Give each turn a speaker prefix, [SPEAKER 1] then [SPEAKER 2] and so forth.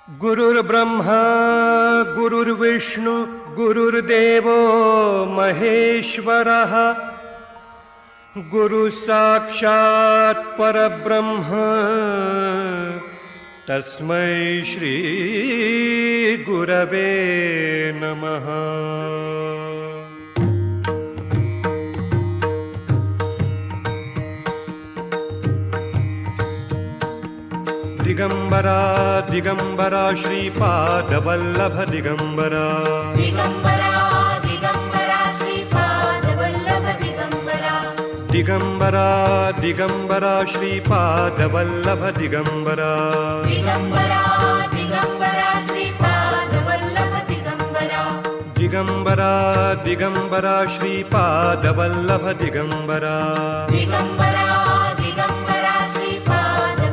[SPEAKER 1] गुरुर्ब्रह्मा गुरुर्विष्णु गुरुर्देवो महेश्वरः गुरुसाक्षात् परब्रह्म तस्मै श्री गुरवे नमः। दिगंबरा दिगंबरा श्रीपादवल्लभ दिगंबरा
[SPEAKER 2] दिगंबरा दिगंबरा श्रीपादवल्लभ दिगंबरा
[SPEAKER 1] दिगंबरा दिगंबरा श्रीपादवल्लभ दिगंबरा
[SPEAKER 2] दिगंबरा दिगंबरा श्रीपादवल्लभ दिगंबरा
[SPEAKER 1] दिगंबरा दिगंबरा श्रीपादवल्लभ दिगंबरा
[SPEAKER 2] दिगंबरा